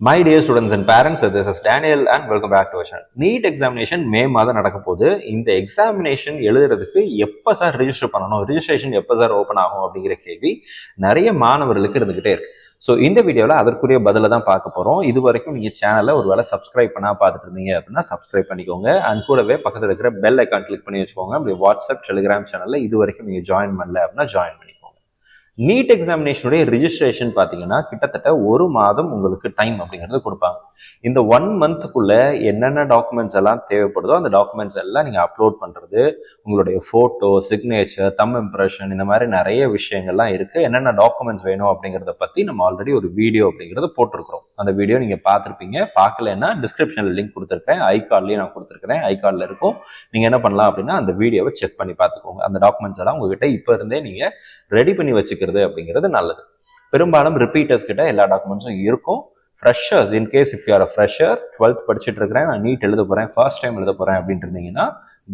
My dear students and parents, this is Daniel and welcome back to our channel. NEET examination மே மாதம் நடக்க போகுது. இந்த examination எழுதுறதுக்கு எப்போ சார் ரிஜிஸ்டர் பண்ணணும், ரிஜிஸ்ட்ரேஷன் எப்போ சார் ஓப்பன் ஆகும் அப்படிங்கிற கேள்வி நிறைய மாணவர்களுக்கு இருந்துகிட்டே இருக்கு. ஸோ இந்த வீடியோவில் அதற்குரிய பதிலை தான் பார்க்க போகிறோம். இது வரைக்கும் நீங்கள் சேனலை ஒரு வேளை சப்ஸ்கிரைப் பண்ணால் பார்த்துட்டு இருந்தீங்க அப்படின்னா சப்ஸ்கிரைப் பண்ணிக்கோங்க. அண்ட் கூடவே பக்கத்தில் இருக்கிற பெல் ஐக்கான் கிளிக் பண்ணி வச்சுக்கோங்க. அப்படி வாட்ஸ்அப் டெலிகிராம் சேனலில் இது வரைக்கும் நீங்கள் ஜாயின் பண்ணல அப்படின்னா ஜாயின் பண்ணி நீட் எக்ஸாமினேஷனுடைய ரிஜிஸ்ட்ரேஷன் பார்த்தீங்கன்னா கிட்டத்தட்ட ஒரு மாதம் உங்களுக்கு டைம் அப்படிங்கிறது கொடுப்பாங்க. இந்த 1 மந்த்துக்குள்ள என்னென்ன டாக்குமெண்ட்ஸ் எல்லாம் தேவைப்படுதோ அந்த டாக்குமெண்ட்ஸ் எல்லாம் நீங்கள் அப்லோட் பண்ணுறது, உங்களுடைய ஃபோட்டோ, சிக்னேச்சர், தம் இம்ப்ரெஷன், இந்த மாதிரி நிறைய விஷயங்கள்லாம் இருக்குது. என்னென்ன டாக்குமெண்ட்ஸ் வேணும் அப்படிங்கிறத பற்றி நம்ம ஆல்ரெடி ஒரு வீடியோ அப்படிங்கிறது போட்டிருக்கிறோம். அந்த வீடியோ நீங்கள் பார்த்துருப்பீங்க. பார்க்கலன்னா டிஸ்கிரிப்ஷனில் லிங்க் கொடுத்துருக்கேன், ஐகார்ட்லேயும் நான் கொடுத்துருக்கிறேன், ஐகார்டில் இருக்கும். நீங்கள் என்ன பண்ணலாம் அப்படின்னா அந்த வீடியோவை செக் பண்ணி பார்த்துக்கோங்க. அந்த டாக்குமெண்ட்ஸ் எல்லாம் உங்ககிட்ட இப்போ இருந்தே நீங்கள் ரெடி பண்ணி வச்சுக்க அப்படிங்கிறது நல்லது. பெரும்பாலும் ரிப்பீட்டர்ஸ் கிட்ட எல்லா டாக்குமெண்ட்ஸும் இருக்கும். Freshers, in case if you are fresher, 12th படிச்சுட்டு இருக்கிறேன், நான் நீட் எழுத போறேன், ஃபர்ஸ்ட் டைம் எழுத போறேன் அப்படின்ட்டு இருந்தீங்கன்னா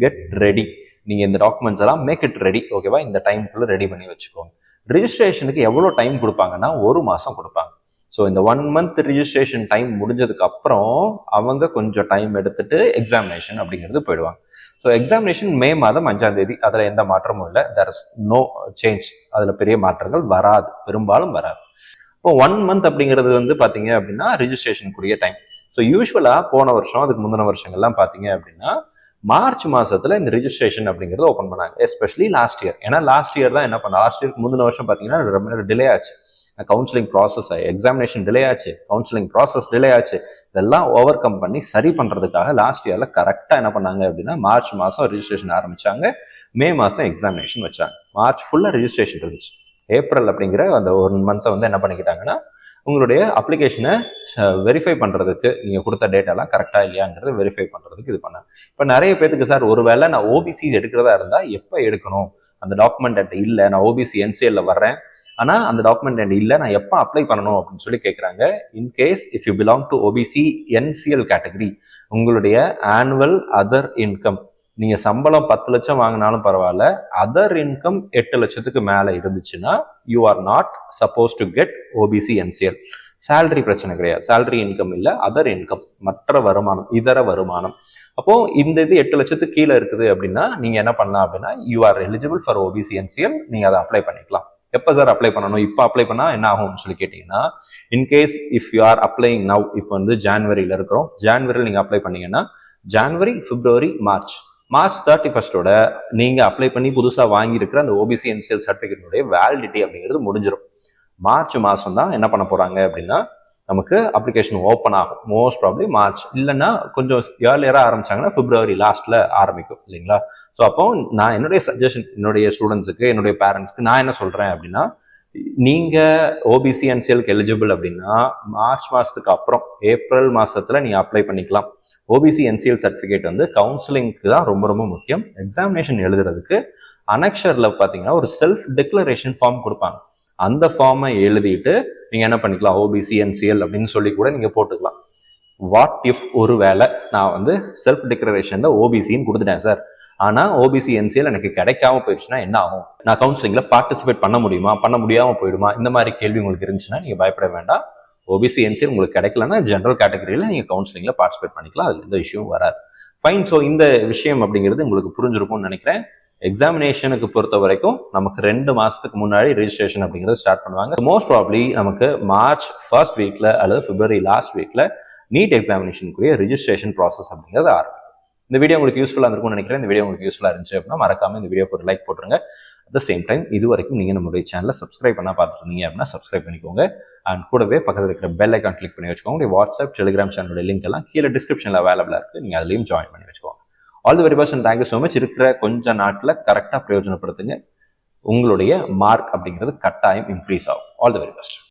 கெட் ரெடி. நீங்க இந்த டாக்குமெண்ட்ஸ் எல்லாம் மேக் இட் ரெடி. ஓகேவா? இந்த டைம்குள்ள ரெடி பண்ணி வச்சுக்கோங்க. ரிஜிஸ்ட்ரேஷனுக்கு எவ்வளவு டைம் கொடுப்பாங்கன்னா 1 மாசம் கொடுப்பாங்க. ஸோ இந்த 1 மந்த் ரிஜிஸ்ட்ரேஷன் டைம் முடிஞ்சதுக்கு அப்புறம் அவங்க கொஞ்சம் டைம் எடுத்துட்டு எக்ஸாமினேஷன் அப்படிங்கிறது போயிடுவாங்க. ஸோ எக்ஸாமினேஷன் மே மாதம் 5ஆம் தேதி. அதில் எந்த மாற்றமும் இல்லை. There is no change. அதில் பெரிய மாற்றங்கள் வராது, பெரும்பாலும் வராது. இப்போ 1 மந்த் அப்படிங்கிறது வந்து பார்த்தீங்க அப்படின்னா ரிஜிஸ்ட்ரேஷனுக்குரிய டைம். ஸோ யூஸ்வலாக போன வருஷம், அதுக்கு முந்தின வருஷங்கள்லாம் பார்த்தீங்க அப்படின்னா மார்ச் மாசத்துல இந்த ரிஜிஸ்ட்ரேஷன் அப்படிங்கிறது ஓப்பன் பண்ணாங்க. Especially last year. ஏன்னா லாஸ்ட் இயர் தான் என்ன பண்ண, லாஸ்ட் இயருக்கு முந்தின வருஷம் பார்த்தீங்கன்னா ரொம்ப டிலே ஆச்சு. கவுன்சிலிங் ப்ராசஸ், எக்ஸாமினேஷன் டிலே ஆச்சு, கவுன்சிலிங் ப்ராசஸ் டிலே ஆச்சு. இதெல்லாம் ஓவர் கம் பண்ணி சரி பண்றதுக்காக லாஸ்ட் இயர்ல கரெக்டா என்ன பண்ணாங்க அப்படின்னா மார்ச் மாசம் ரிஜிஸ்ட்ரேஷன் ஆரம்பிச்சாங்க, மே மாசம் எக்ஸாமினேஷன் வச்சாங்க. மார்ச் ஃபுல்லா ரிஜிஸ்ட்ரேஷன் இருந்துச்சு. ஏப்ரல் அப்படிங்கிற அந்த 1 மந்த்தை வந்து என்ன பண்ணிக்கிட்டாங்கன்னா உங்களுடைய அப்ளிகேஷனை வெரிஃபை பண்றதுக்கு, நீங்க கொடுத்த டேட்டாலாம் கரெக்டா இல்லையாங்கிறத வெரிஃபை பண்றதுக்கு இது பண்ணாங்க. இப்போ நிறைய பேருக்கு சார் ஒருவேளை நான் ஓபிசி எடுக்கிறதா இருந்தா எப்போ எடுக்கணும், அந்த டாக்குமெண்ட் இல்லை, நான் ஓபிசி என்சிஎல்ல வர்றேன், ஆனா அந்த டாக்குமெண்ட் இல்லை, நான் எப்போ அப்ளை பண்ணணும் அப்படின்னு சொல்லி கேட்குறாங்க. In case if you belong to OBC NCL category, உங்களுடைய ஆனுவல் அதர் இன்கம், நீங்க சம்பளம் 10 லட்சம் வாங்கினாலும் பரவாயில்ல, அதர் இன்கம் 8 லட்சத்துக்கு மேல இருந்துச்சுன்னா you are not suppose to get OBC NCL. Salary பிரச்சனை கிடையாது, சேலரி இன்கம் இல்லை, அதர் இன்கம், மற்ற வருமானம், இதர வருமானம். அப்போ இந்த இது 8 லட்சத்துக்கு கீழே இருக்குது அப்படின்னா நீங்க என்ன பண்ணலாம் அப்படின்னா you are eligible for OBC NCL. நீங்க அதை அப்ளை பண்ணிக்கலாம். எப்போ சார் அப்ளை பண்ணணும், இப்போ அப்ளை பண்ணா என்ன ஆகும்னு சொல்லி கேட்டீங்கன்னா, in case if you are அப்ளைங் now, இப்போ வந்து ஜான்வரியில இருக்கிறோம், ஜான்வரியில் நீங்க அப்ளை பண்ணீங்கன்னா ஜான்வரி, பிப்ரவரி, மார்ச் 31 நீங்க அப்ளை பண்ணி புதுசா வாங்கி இருக்கிற அந்த ஓபிசி என்சிஎல் சர்டிபிகேட்டுடைய வேலிடிட்டி அப்படிங்கிறது முடிஞ்சிடும். மார்ச் மாசம் தான் என்ன பண்ண போறாங்க அப்படின்னா நமக்கு அப்ளிகேஷன் ஓப்பன் ஆகும். மோஸ்ட் ப்ராப்ளி மார்ச், இல்லைன்னா கொஞ்சம் ஏர்லியரா ஆரம்பிச்சாங்கன்னா பிப்ரவரி லாஸ்ட்ல ஆரம்பிக்கும் இல்லைங்களா? ஸோ அப்போ நான் என்னுடைய சஜஷன், என்னுடைய ஸ்டூடெண்ட்ஸுக்கு, என்னுடைய பேரண்ட்ஸ்க்கு நான் என்ன சொல்றேன் அப்படின்னா, நீங்க ஓபிசி என்சிஎல்க்கு எலிஜிபிள் அப்படின்னா மார்ச் மாசத்துக்கு அப்புறம் ஏப்ரல் மாசத்துல நீங்க அப்ளை பண்ணிக்கலாம். ஓபிசி என்சிஎல் சர்டிபிகேட் வந்து கவுன்சிலிங்க்கு தான் ரொம்ப ரொம்ப முக்கியம். எக்ஸாமினேஷன் எழுதுறதுக்கு அனெக்ஷர்ல பாத்தீங்கன்னா ஒரு செல்ஃப் டிக்ளரேஷன் ஃபார்ம் கொடுப்பாங்க. அந்த ஃபார்மை எழுதிட்டு நீங்க என்ன பண்ணிக்கலாம், ஓபிசி என்சிஎல் அப்படின்னு சொல்லி கூட நீங்க போட்டுக்கலாம். வாட் இஃப் ஒரு வேளை நான் வந்து செல்ஃப் டிக்ளரேஷன்ல ஓபிசின்னு கொடுத்துட்டேன் சார், ஆனா ஓபிசி என்சிஎல் எனக்கு கிடைக்காம போயிடுச்சுன்னா என்ன ஆகும், நான் கவுன்சிலிங்ல பார்ட்டிசிபேட் பண்ண முடியுமா, பண்ண முடியாம போயிடுமா, இந்த மாதிரி கேள்வி உங்களுக்கு இருந்துச்சுன்னா நீங்க பயப்பட வேண்டாம். ஓபிசி என்சிஎல் உங்களுக்கு கிடைக்கலன்னா ஜென்ரல் கேட்டகரியில நீங்க கவுன்சிலிங்ல பார்ட்டிசிபேட் பண்ணிக்கலாம். அதுல எந்த இஷ்யூவும் வராது. ஃபைன். ஸோ இந்த விஷயம் அப்படிங்கிறது உங்களுக்கு புரிஞ்சிருக்கும்னு நினைக்கிறேன். எக்ஸாமினேஷனுக்கு பொறுத்த வரைக்கும் நமக்கு 2 மாசத்துக்கு முன்னாடி ரெஜிஸ்ட்ரேஷன் அப்படிங்கிறது ஸ்டார்ட் பண்ணுவாங்க. மோஸ்ட் ப்ராப்ளி நமக்கு மார்ச் ஃபர்ஸ்ட் வீக்ல அல்லது பிப்ரவரி லாஸ்ட் வீக்ல நீட் எக்ஸாமினேஷனுக்குரிய ரெஜிஸ்ட்ரேஷன் ப்ராசஸ் அப்படிங்கிறது ஆரம்பிக்கும். இந்த வீடியோ உங்களுக்கு யூஸ்ஃபுல்லாக இருக்கும்னு நினைக்கிறேன். இந்த வீடியோ உங்களுக்கு யூஸ்ஃபுல்லாக இருந்துச்சு அப்படின்னா மறக்காம இந்த வீடியோக்கு ஒரு லைக் போட்டுருங்க. அட் த சேம் டைம் இது வரைக்கும் நீங்கள் நம்மளுடைய சேனலை சப்ஸ்கிரைப் பண்ண பார்த்துட்டு இருந்தீங்க அப்படின்னா சப்ஸ்கிரைப் பண்ணிக்கோங்க. அண்ட் கூடவே பக்கத்தில் இருக்கிற பெல் ஐக்கான் கிளிக் பண்ணி வச்சுக்கோங்க. வாட்ஸ்அப், டெலிகிராம் சேனலோட லிங்க் எல்லாம் கீழே டிஸ்கிரிப்ஷனில் அவைலபிளாக இருக்குது. நீங்கள் அதுலேயும் ஜாயின் பண்ணி வச்சுக்கோங்க. All the very best and thank you so much. இருக்கிற கொஞ்ச நாட்டில் கரெக்டாக பிரயோஜனப்படுத்துங்க. உங்களுடைய மார்க் அப்படிங்கிறது கட்டாயம் இன்க்ரீஸ் ஆகும். All the very best.